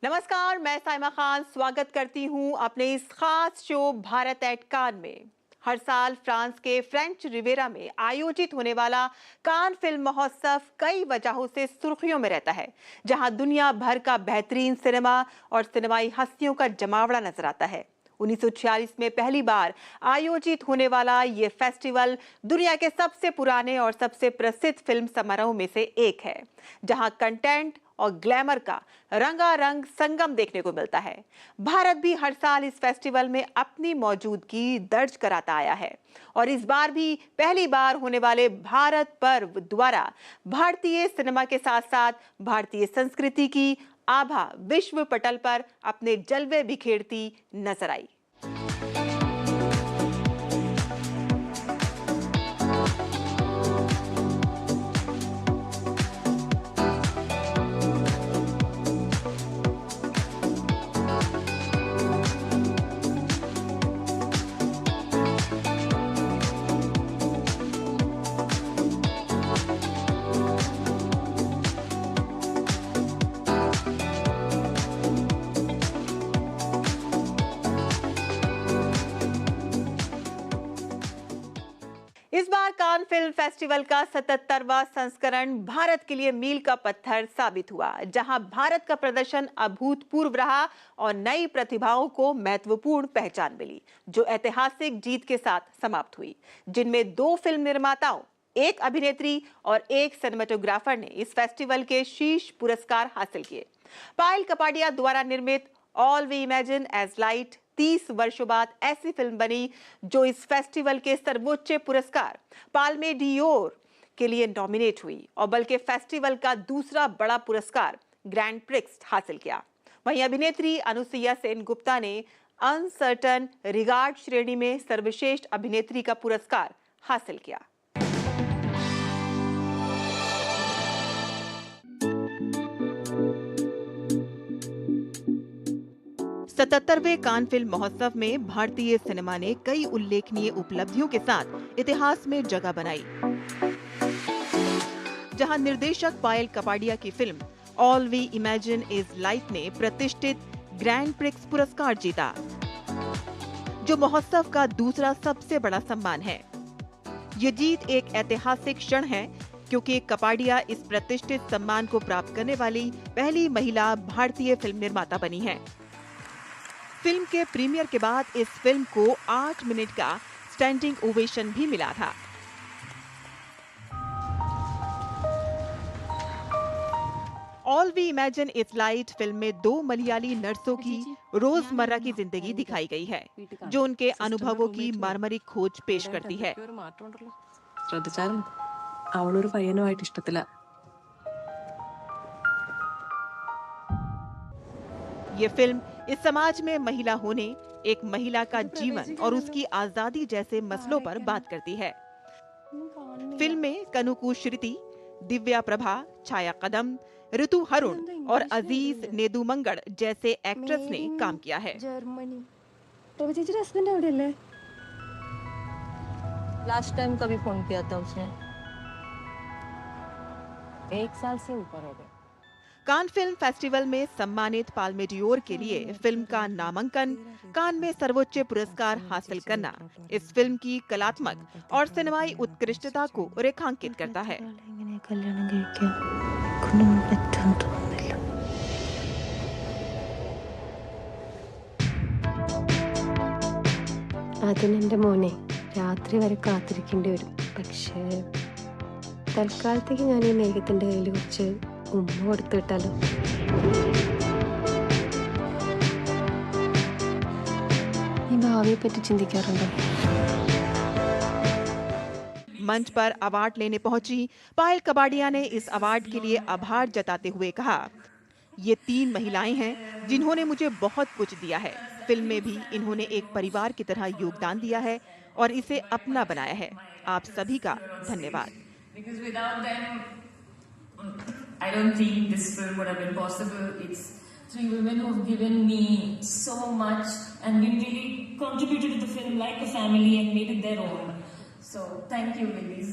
नमस्कार, मैं साइमा खान स्वागत करती हूं अपने इस खास शो भारत एट कान में। हर साल फ्रांस के फ्रेंच रिवेरा में आयोजित होने वाला कान फिल्म महोत्सव कई वजहों से सुर्खियों में रहता है, जहां दुनिया भर का बेहतरीन सिनेमा और सिनेमाई हस्तियों का जमावड़ा नजर आता है। 1946 में पहली बार आयोजित होने वाला ये फेस्टिवल दुनिया के सबसे पुराने और सबसे प्रसिद्ध फिल्म समारोह में से एक है, जहां कंटेंट और ग्लैमर का रंगारंग संगम देखने को मिलता है। भारत भी हर साल इस फेस्टिवल में अपनी मौजूदगी दर्ज कराता आया है और इस बार भी पहली बार होने वाले भारत पर्व द्वारा भारतीय सिनेमा के साथ साथ भारतीय संस्कृति की आभा विश्व पटल पर अपने जलवे बिखेरती नजर आई। इस बार कान फिल्म फेस्टिवल का 77वां संस्करण भारत के लिए मील का पत्थर साबित हुआ, जहां भारत का प्रदर्शन अभूतपूर्व रहा और नई प्रतिभाओं को महत्वपूर्ण पहचान मिली, जो ऐतिहासिक जीत के साथ समाप्त हुई, जिनमें 2 फिल्म निर्माताओं, एक अभिनेत्री और एक सिनेमेटोग्राफर ने इस फेस्टिवल के शीर्ष पुरस्कार हासिल किए। पायल कपाडिया द्वारा निर्मित All We Imagine as Light 30 वर्षों बाद ऐसी फिल्म बनी जो इस फेस्टिवल के सर्वोच्च पुरस्कार पाल्मे डियोर के लिए नॉमिनेट हुई और बल्कि फेस्टिवल का दूसरा बड़ा पुरस्कार ग्रैंड प्रिक्स हासिल किया। वहीं अभिनेत्री अनुसुईया सेन गुप्ता ने अनसर्टन रिगार्ड श्रेणी में सर्वश्रेष्ठ अभिनेत्री का पुरस्कार हासिल किया। सतहत्तरवें कान फिल्म महोत्सव में भारतीय सिनेमा ने कई उल्लेखनीय उपलब्धियों के साथ इतिहास में जगह बनाई, जहां निर्देशक पायल कपाडिया की film All We Imagine is Light ने प्रतिष्ठित ग्रैंड प्रिक्स पुरस्कार जीता, जो महोत्सव का दूसरा सबसे बड़ा सम्मान है। ये जीत एक ऐतिहासिक क्षण है, क्योंकि कपाडिया इस प्रतिष्ठित सम्मान को प्राप्त करने वाली पहली महिला भारतीय फिल्म निर्माता बनी है। फिल्म के प्रीमियर के बाद इस फिल्म को 8 मिनट का स्टैंडिंग ओवेशन भी मिला था। All We Imagine is Light film में 2 मलयाली नर्सों की रोजमर्रा की जिंदगी दिखाई गई है, जो उनके अनुभवों की मर्मरिक खोज पेश करती है। ये फिल्म इस समाज में महिला होने, एक महिला का जीवन और उसकी आजादी जैसे मसलों पर बात करती है। फिल्म में कनुकू श्रुति, दिव्या प्रभा, छाया कदम, ऋतु हरुण और अजीज नेदुमंगड़ जैसे एक्ट्रेस ने काम किया है। लास्ट टाइम कभी फोन किया था उसने? 1 साल से ऊपर हो गया। कान फिल्म फेस्टिवल में सम्मानित पाल्मे डियोर के लिए फिल्म का नामांकन, कान में सर्वोच्च पुरस्कार हासिल करना इस फिल्म की कलात्मक और सिनेमाई उत्कृष्टता को रेखांकित करता है। അതിനെന്റെ മോനെ രാത്രി വരെ കാത്തിരിക്കേണ്ടി വരും. പക്ഷേ തൽക്കാലത്തേക്ക് ഞാൻ ഈ മേഘത്തിന്റെ കയ്യിൽ കുറച്ച് ഉമ്മ കൊടുത്തു വിട്ടാലോ? ഈ ഭാവിയെ പറ്റി ചിന്തിക്കാറുണ്ടോ? मंच पर अवार्ड लेने पहुंची पायल कपाडिया ने इस अवार्ड के लिए आभार जताते हुए कहा, ये 3 महिलाएं हैं जिन्होंने मुझे बहुत कुछ दिया है। फिल्म में भी इन्होंने एक परिवार की तरह योगदान दिया है और इसे अपना बनाया है। आप सभी का धन्यवाद। Because without them, I don't think this film would have been possible. It's 3 women who have given me so much and we really contributed to the film like a family and made it their own. So thank you, ladies.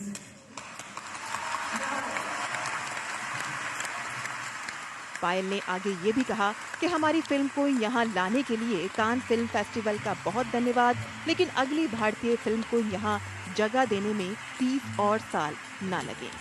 पायल ने आगे ये भी कहा कि हमारी film को यहाँ लाने के लिए कान फिल्म फेस्टिवल का बहुत धन्यवाद, लेकिन अगली भारतीय फिल्म को यहाँ जगह देने में 30 और साल ना लगे।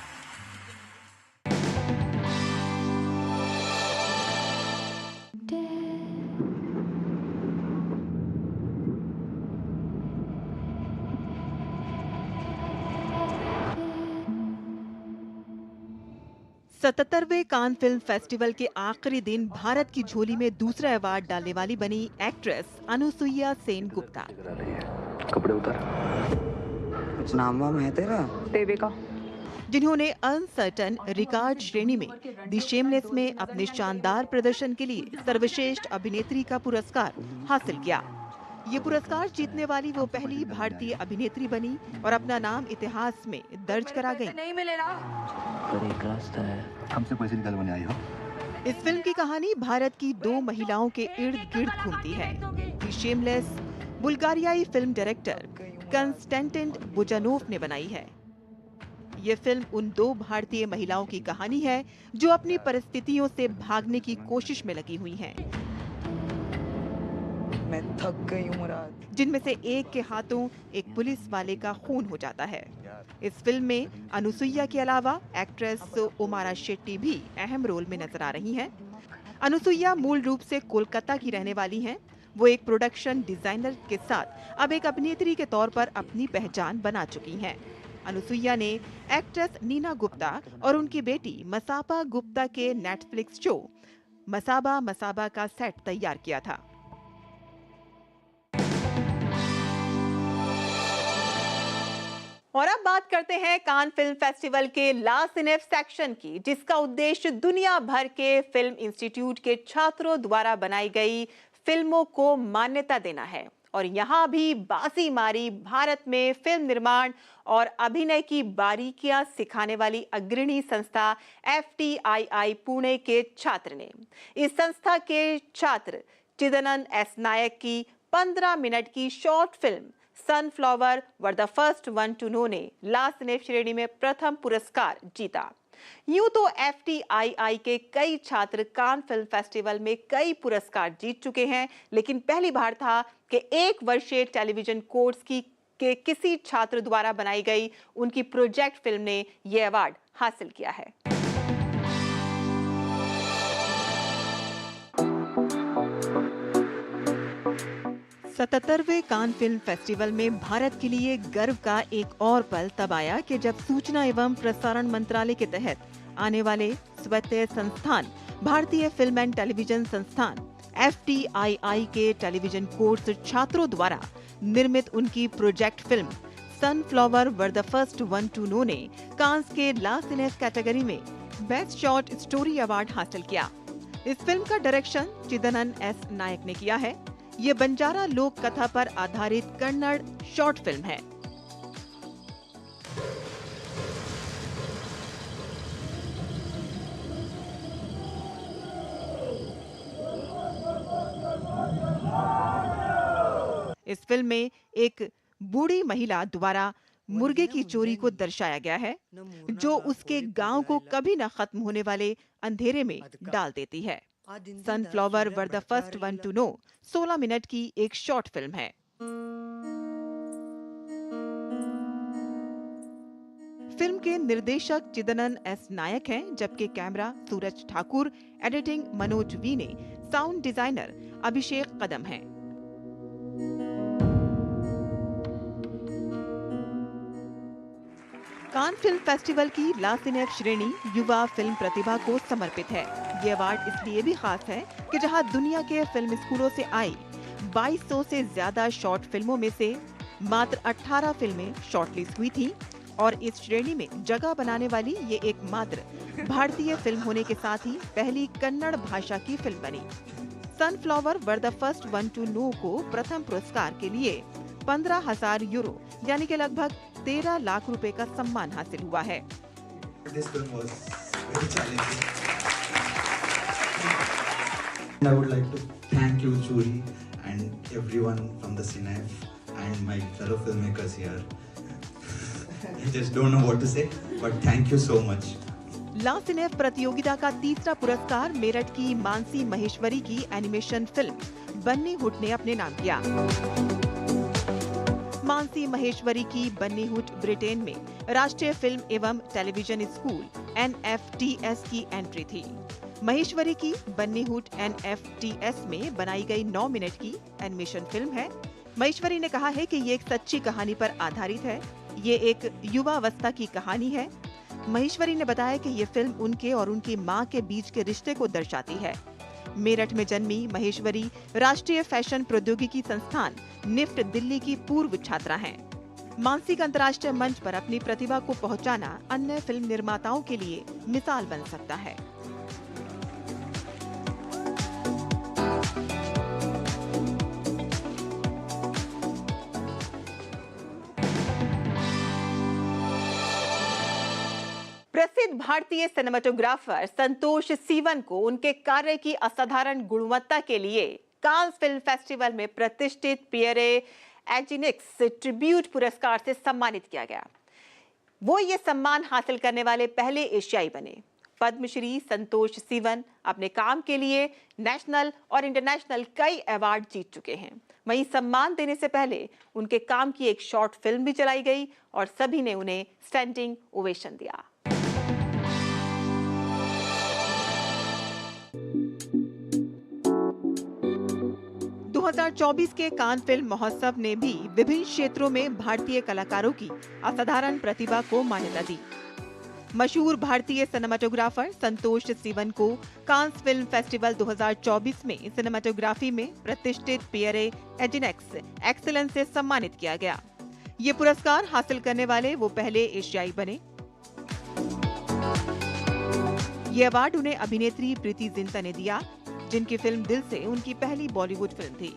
सतहत्तरवें कान फिल्म फेस्टिवल के आखिरी दिन भारत की झोली में दूसरा अवार्ड डालने वाली बनी एक्ट्रेस अनुसुईया सेन गुप्ता। कपड़े उतार। कुछ नाम वाम है तेरा? देविका। जिन्होंने अनसर्टन रिकॉर्ड श्रेणी में द शेमलेस में अपने शानदार प्रदर्शन के लिए सर्वश्रेष्ठ अभिनेत्री का पुरस्कार हासिल किया। ये पुरस्कार जीतने वाली वो पहली भारतीय अभिनेत्री बनी और अपना नाम इतिहास में दर्ज करा गई। नहीं मिलेगा। पर एक रास्ता है। हमसे पैसे निकलवाने आई हो? इस फिल्म की कहानी भारत की 2 महिलाओं के इर्द गिर्द घूमती है। द शेमलेस बुल्गारियाई फिल्म डायरेक्टर कंस्टेंटिन बुजानोव ने बनाई है। ये फिल्म उन 2 भारतीय महिलाओं की कहानी है जो अपनी परिस्थितियों से भागने की कोशिश में लगी हुई हैं। मैं थक गई हूँ मुराद। जिनमें से एक के हाथों एक पुलिस वाले का खून हो जाता है। इस फिल्म में अनुसुईया के अलावा एक्ट्रेस उमारा शेट्टी भी अहम रोल में नजर आ रही हैं। अनुसुईया मूल रूप से कोलकाता की रहने वाली हैं। वो एक प्रोडक्शन डिजाइनर के साथ अब एक अभिनेत्री के तौर पर अपनी पहचान बना चुकी हैं। अनुसुईया ने एक्ट्रेस नीना गुप्ता और उनकी बेटी मसाबा गुप्ता के नेटफ्लिक्स शो मसाबा का सेट तैयार किया था। और अब बात करते हैं कान फिल्म फेस्टिवल के लास्ट इन सेक्शन की, जिसका उद्देश्य दुनिया भर के फिल्म इंस्टीट्यूट के छात्रों द्वारा बनाई गई फिल्मों को मान्यता देना है। और यहाँ भी बाजी मारी भारत में फिल्म निर्माण और अभिनय की बारीकियां सिखाने वाली अग्रणी संस्था FTII पुणे के छात्र ने। इस संस्था के छात्र चिदनन S नायक की 15 मिनट की short film sunflower were the first one to know ने लास्ट इन श्रेणी में प्रथम पुरस्कार जीता। यूं तो FTII के कई छात्र कान फिल्म फेस्टिवल में कई पुरस्कार जीत चुके हैं, लेकिन पहली बार था कि 1 वर्षीय टेलीविजन कोर्स के किसी छात्र द्वारा बनाई गई उनकी प्रोजेक्ट फिल्म ने यह अवार्ड हासिल किया है। सतहत्तरवें कान फिल्म फेस्टिवल में भारत के लिए गर्व का एक और पल तब आया कि जब सूचना एवं प्रसारण मंत्रालय के तहत आने वाले स्वायत्त संस्थान भारतीय फिल्म एंड टेलीविजन संस्थान FTII के टेलीविजन कोर्स छात्रों द्वारा निर्मित उनकी project film sunflower were the first one to know ने कांस के लास्ट इन कैटेगरी में बेस्ट शॉर्ट स्टोरी अवार्ड हासिल किया। इस फिल्म का डायरेक्शन चिदनन S नायक ने किया है। ये बंजारा लोक कथा पर आधारित कन्नड़ शॉर्ट फिल्म है। इस फिल्म में एक बूढ़ी महिला द्वारा मुर्गे की चोरी को दर्शाया गया है, जो उसके गांव को कभी न खत्म होने वाले अंधेरे में डाल देती है। Sunflower were the first one to know 16 minute की एक शॉर्ट फिल्म है। फिल्म के निर्देशक चिदनन S नायक हैं, जबकि कैमरा सूरज ठाकुर, एडिटिंग मनोज V ने, साउंड डिजाइनर अभिषेक कदम हैं। कान फिल्म फेस्टिवल की लास्ट इन श्रेणी युवा फिल्म प्रतिभा को समर्पित है। ये अवार्ड इसलिए भी खास है कि जहां दुनिया के फिल्म स्कूलों से आई 2200 से ज्यादा शॉर्ट फिल्मों में से मात्र 18 फिल्में शॉर्टलिस्ट हुई थी और इस श्रेणी में जगह बनाने वाली ये एकमात्र भारतीय फिल्म होने के साथ ही पहली कन्नड़ भाषा की फिल्म बनी। Sunflower were the first one to know को प्रथम पुरस्कार के लिए 15,000 यूरो यानी कि लगभग 13 लाख रुपए का सम्मान हासिल हुआ है। This film was very challenging. And I would like to thank you, Churi, and everyone from the CineF and my fellow filmmakers here. I just don't know what to say, but thank you so much. ला सिनेफ प्रतियोगिता का तीसरा पुरस्कार मेरठ की मानसी महेश्वरी की animation film बन्नी hood ने अपने नाम किया। मानसी महेश्वरी की बन्नी हुड ब्रिटेन में राष्ट्रीय फिल्म एवं टेलीविजन स्कूल NFTS की एंट्री थी। महेश्वरी की बन्नी हुड NFTS में बनाई गई 9 मिनट की एनिमेशन फिल्म है। महेश्वरी ने कहा है कि ये एक सच्ची कहानी पर आधारित है। ये एक युवावस्था की कहानी है। महेश्वरी ने बताया कि ये फिल्म उनके और उनकी मां के बीच के रिश्ते को दर्शाती है। मेरठ में जन्मी महेश्वरी राष्ट्रीय फैशन प्रौद्योगिकी संस्थान निफ्ट दिल्ली की पूर्व छात्रा हैं। मानसिक अंतर्राष्ट्रीय मंच पर अपनी प्रतिभा को पहुंचाना अन्य फिल्म निर्माताओं के लिए मिसाल बन सकता है। प्रसिद्ध भारतीय सिनेमेटोग्राफर संतोष सीवन को उनके कार्य की असाधारण गुणवत्ता के लिए कांस फिल्म फेस्टिवल में प्रतिष्ठित पियरे एजिनिक्स ट्रिब्यूट पुरस्कार से सम्मानित किया गया। वो ये सम्मान हासिल करने वाले पहले एशियाई बने। पद्मश्री संतोष सीवन अपने काम के लिए नेशनल और इंटरनेशनल कई अवार्ड जीत चुके हैं। वहीं सम्मान देने से पहले उनके काम की एक शॉर्ट फिल्म भी चलाई गई और सभी ने उन्हें स्टैंडिंग ओवेशन दिया। दो 2024 के कान फिल्म महोत्सव ने भी विभिन्न क्षेत्रों में भारतीय कलाकारों की असाधारण प्रतिभा को मान्यता दी। मशहूर भारतीय सिनेमेटोग्राफर संतोष सीवन को कांस फिल्म फेस्टिवल 2024 में सिनेमेटोग्राफी में प्रतिष्ठित पियरे एजिनिक्स एक्सीलेंस से सम्मानित किया गया। ये पुरस्कार हासिल करने वाले वो पहले एशियाई बने। ये अवार्ड उन्हें अभिनेत्री प्रीति जिंटा ने दिया, जिनकी फिल्म दिल से उनकी पहली बॉलीवुड फिल्म थी।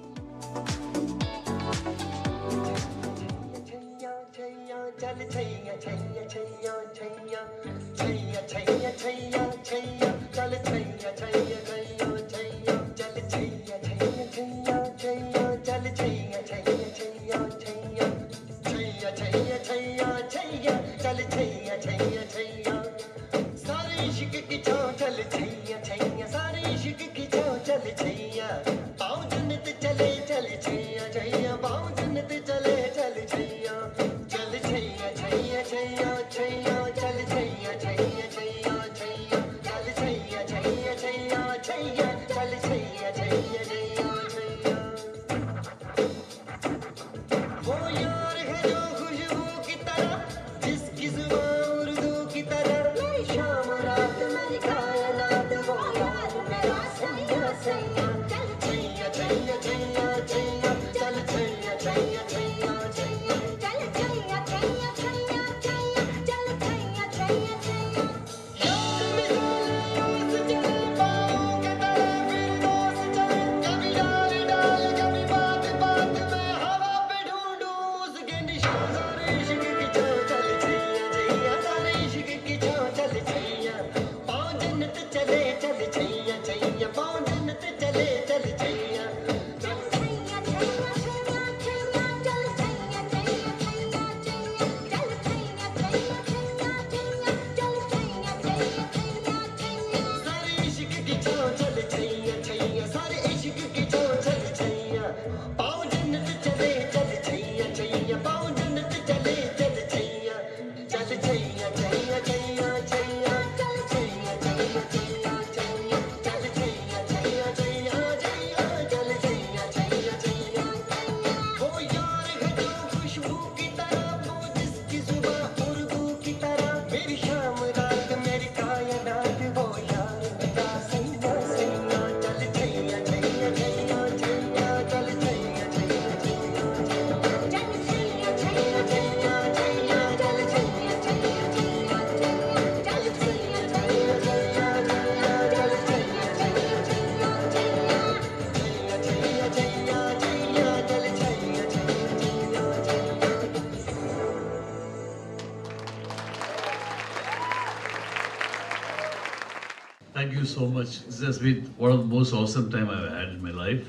Thank you so much. This has been one of the most awesome time I've had in my life.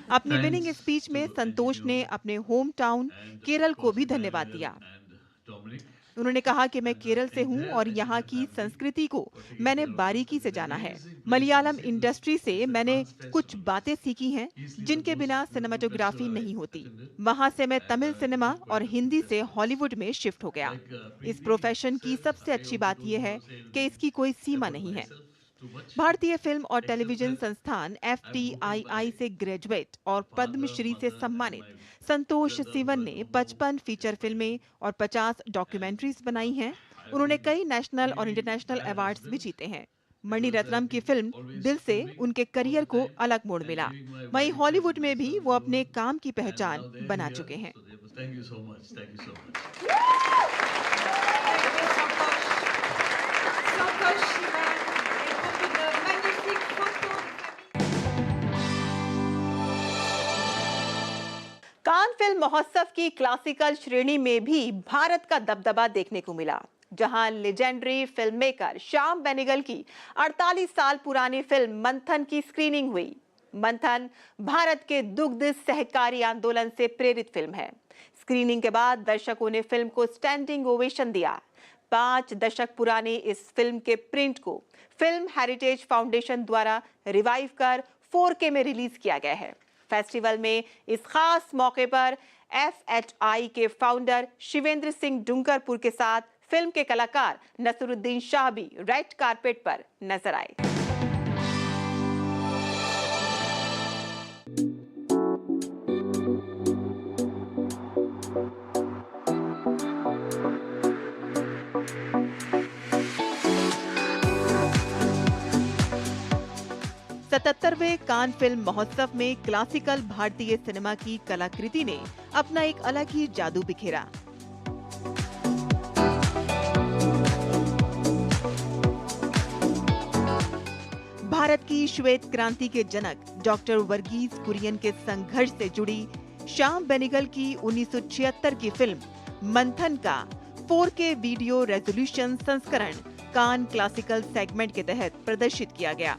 अपनी विनिंग स्पीच में संतोष ने अपने होम टाउन केरल को भी धन्यवाद दिया। उन्होंने कहा कि मैं केरल से हूं और यहाँ की संस्कृति को मैंने बारीकी से जाना है। मलयालम इंडस्ट्री से मैंने कुछ बातें सीखी हैं जिनके बिना सिनेमाटोग्राफी नहीं होती। वहां से मैं तमिल सिनेमा और हिंदी से हॉलीवुड में शिफ्ट हो गया। इस प्रोफेशन की सबसे अच्छी बात यह है कि इसकी कोई सीमा नहीं है। भारतीय फिल्म और टेलीविजन संस्थान FTII से ग्रेजुएट और पद्मश्री से सम्मानित संतोष सिवन ने 55 फीचर फिल्में और 50 डॉक्यूमेंट्रीज बनाई हैं। उन्होंने कई नेशनल और इंटरनेशनल अवार्ड्स भी जीते हैं। मणिरत्नम की फिल्म दिल से उनके करियर को अलग मोड़ मिला। वहीं हॉलीवुड में भी वो अपने काम की पहचान बना चुके हैं। Thank you so much. Thank you so much. Cannes film महोत्सव की क्लासिकल श्रेणी में भी भारत का दबदबा देखने को मिला, जहां legendary film maker Shyam Benegal की 48 साल पुरानी फिल्म मंथन की स्क्रीनिंग हुई। मंथन भारत के दुग्ध सहकारी आंदोलन से प्रेरित फिल्म है। स्क्रीनिंग के बाद दर्शकों ने फिल्म को स्टैंडिंग ओवेशन दिया। 5 दशक पुरानी इस फिल्म के प्रिंट को फिल्म हेरिटेज फाउंडेशन द्वारा रिवाइव कर 4K में रिलीज किया गया है। फेस्टिवल में इस खास मौके पर FHI के फाउंडर शिवेंद्र सिंह डुंगरपुर के साथ फिल्म के कलाकार नसरुद्दीन शाह भी रेड कारपेट पर नजर आए। सतहत्तरवें कान फिल्म महोत्सव में क्लासिकल भारतीय सिनेमा की कलाकृति ने अपना एक अलग ही जादू बिखेरा। भारत की श्वेत क्रांति के जनक डॉक्टर वर्गीस कुरियन के संघर्ष से जुड़ी श्याम बेनेगल की 1976 की फिल्म मंथन का 4K वीडियो रेजोल्यूशन संस्करण कान क्लासिकल सेगमेंट के तहत प्रदर्शित किया गया।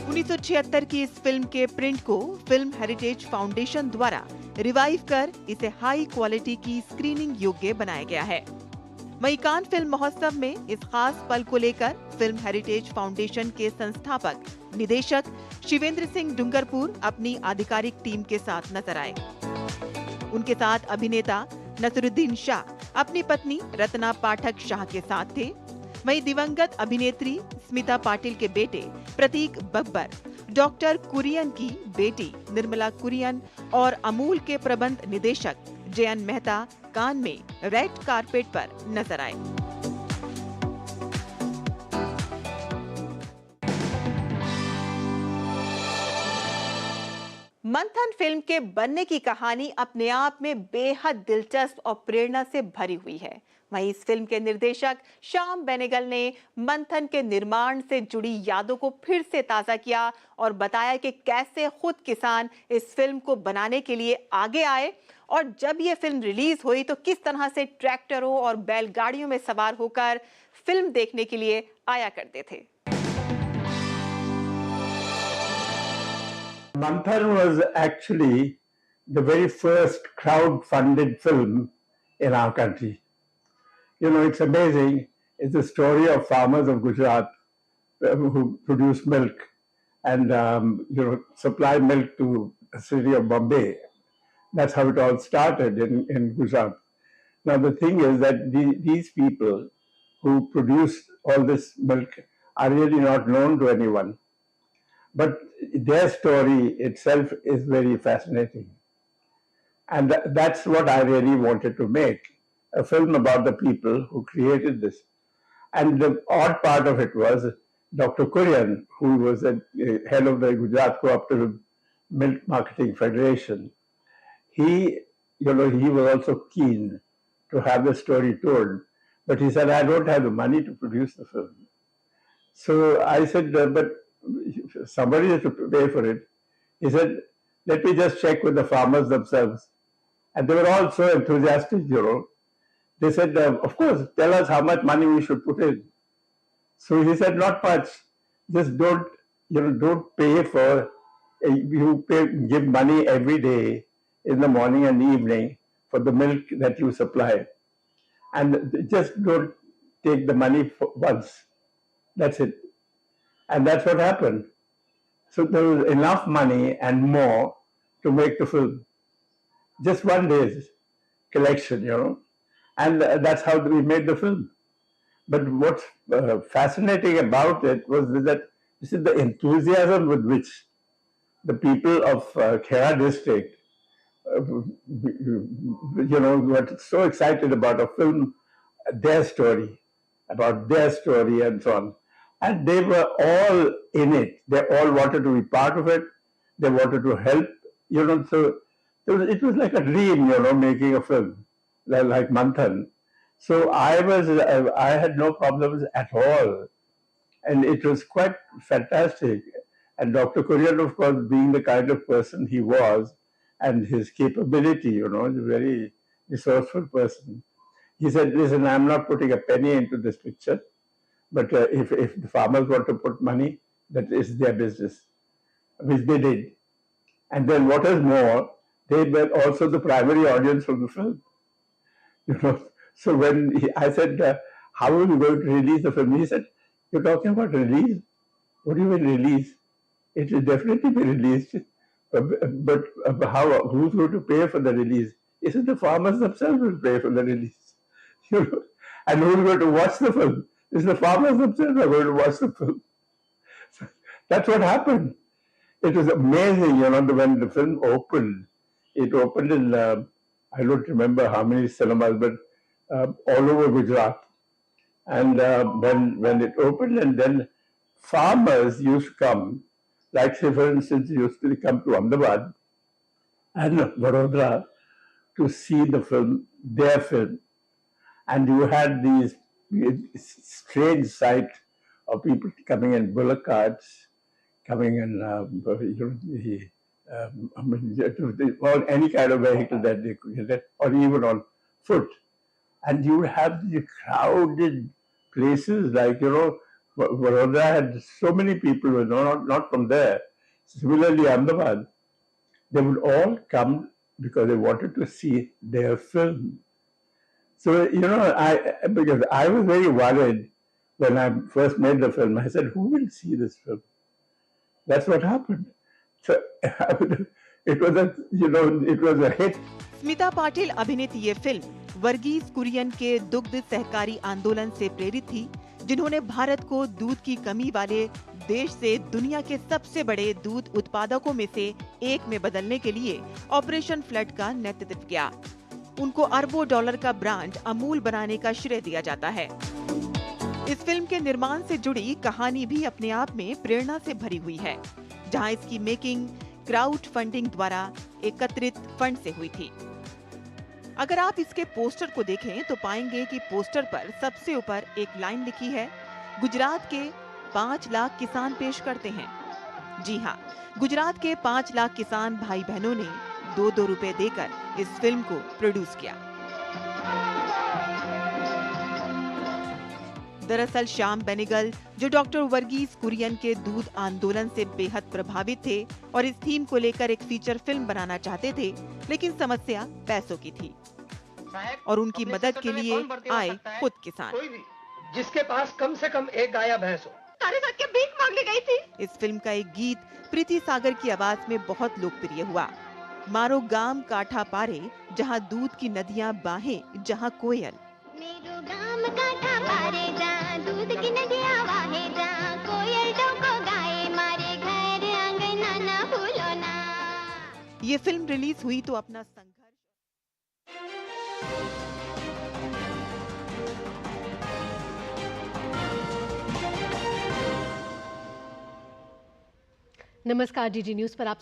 1976 की इस फिल्म के प्रिंट को फिल्म हेरिटेज फाउंडेशन द्वारा रिवाइव कर इसे हाई क्वालिटी की स्क्रीनिंग योग्य बनाया गया है। वहीं कान फिल्म महोत्सव में इस खास पल को लेकर फिल्म हेरिटेज फाउंडेशन के संस्थापक निदेशक शिवेंद्र सिंह डुंगरपुर अपनी आधिकारिक टीम के साथ नजर आए। उनके साथ अभिनेता नसरुद्दीन शाह अपनी पत्नी रत्ना पाठक शाह के साथ थे। वहीं दिवंगत अभिनेत्री स्मिता पाटिल के बेटे प्रतीक बब्बर, डॉक्टर कुरियन की बेटी निर्मला कुरियन और अमूल के प्रबंध निदेशक जयन मेहता कान में रेड कारपेट पर नजर आए। मंथन फिल्म के बनने की कहानी अपने आप में बेहद दिलचस्प और प्रेरणा से भरी हुई है। वहीं इस फिल्म के निर्देशक श्याम बेनेगल ने मंथन के निर्माण से जुड़ी यादों को फिर से ताजा किया और बताया कि कैसे खुद किसान इस फिल्म को बनाने के लिए आगे आए और जब ये फिल्म रिलीज हुई तो किस तरह से ट्रैक्टरों और बैलगाड़ियों में सवार होकर फिल्म देखने के लिए आया करते थे। Manthan was actually the very first crowd-funded film in our country. You know, it's amazing. It's the story of farmers of Gujarat who produce milk and supply milk to the city of Bombay. That's how it all started in Gujarat. Now the thing is that these people who produce all this milk are really not known to anyone. But their story itself is very fascinating. And that's what I really wanted to make, a film about the people who created this. And the odd part of it was Dr. Kurian, who was the head of the Gujarat Cooperative Milk Marketing Federation. He was also keen to have the story told, but he said, I don't have the money to produce the film. So I said, but somebody has to pay for it. He said, let me just check with the farmers themselves. And they were all so enthusiastic, They said, of course, tell us how much money we should put in. So he said, not much. Just don't pay for, give money every day in the morning and evening for the milk that you supply. and just don't take the money once. That's it. And that's what happened. So there was enough money and more to make the film. Just one day's collection, you know. And that's how we made the film. But what's fascinating about it was that this is the enthusiasm with which the people of Khera district, you know, were so excited about a film, their story, about their story and so on. And they were all in it. They all wanted to be part of it. They wanted to help, you know. So it was like a dream, you know, making a film like Manthan. So I had no problems at all. And it was quite fantastic. And Dr. Kurian, of course, being the kind of person he was and his capability, you know, is a very resourceful person. He said, listen, I'm not putting a penny into this picture, but if the farmers want to put money, that is their business, which they did. And then what is more, they were also the primary audience of the film. You know, so when I said, how are we going to release the film? He said, you're talking about release? What do you mean release? It will definitely be released, but how? Who's going to pay for the release? He said the farmers themselves will pay for the release. You know? And who's going to watch the film? It's the farmers themselves are going to watch the film. So that's what happened. It was amazing, you know, when the film opened. It opened in, I don't remember how many cinemas, but all over Gujarat. And when it opened, and then farmers used to come, like say for instance, used to come to Ahmedabad and Vadodara to see the film, their film. And you had these strange sight of people coming in bullock carts, coming in or any kind of vehicle that they could get, or even on foot. And you would have the crowded places like, you know, Vadodara had so many people, you know, not from there. Similarly, Ahmedabad, they would all come because they wanted to see their film. So, you know, because I was very worried when I first made the film. I said, who will see this film? That's what happened. So it was a hit. Smita Patil अभिनीत ये film Varghese Kurien के दुग्ध सहकारी आंदोलन से प्रेरित थी, जिन्होंने भारत को दूध की कमी वाले देश से दुनिया के सबसे बड़े दूध उत्पादकों में से एक में बदलने के लिए ऑपरेशन फ्लड का नेतृत्व किया। उनको अरबों डॉलर का ब्रांड अमूल बनाने का श्रेय दिया जाता है। इस फिल्म के निर्माण से जुड़ी कहानी भी अपने आप में प्रेरणा से भरी हुई है, जहां इसकी मेकिंग क्राउड फंडिंग द्वारा एकत्रित फंड से हुई थी। अगर आप इसके पोस्टर को देखें तो पाएंगे कि पोस्टर पर सबसे ऊपर एक लाइन लिखी है, गुजरात के 5 लाख किसान पेश करते हैं। जी हाँ, गुजरात के 5 लाख किसान भाई बहनों ने 2-2 रुपए देकर इस फिल्म को प्रोड्यूस किया। दरअसल श्याम बेनेगल, जो डॉक्टर वर्गीस कुरियन के दूध आंदोलन से बेहद प्रभावित थे और इस थीम को लेकर एक फीचर फिल्म बनाना चाहते थे, लेकिन समस्या पैसों की थी और उनकी मदद के लिए आए खुद किसान। जिसके पास कम से कम एक गाय या भैंस हो। तारे साथ के भीख मांगने गई थी। इस फिल्म का एक गीत प्रीति सागर की आवाज में बहुत लोकप्रिय हुआ। मारो गाम काठा पारे, जहाँ दूध की नदियाँ बाहें, जहाँ कोयल। मेरो गाम काठा पारे, जहाँ दूध की नदियाँ बाहें, जहाँ कोयल डोको गाए, मारे घर आंगना ना भूलो ना। ये फिल्म रिलीज हुई तो अपना संघर्ष। नमस्कार, डीडी न्यूज पर आप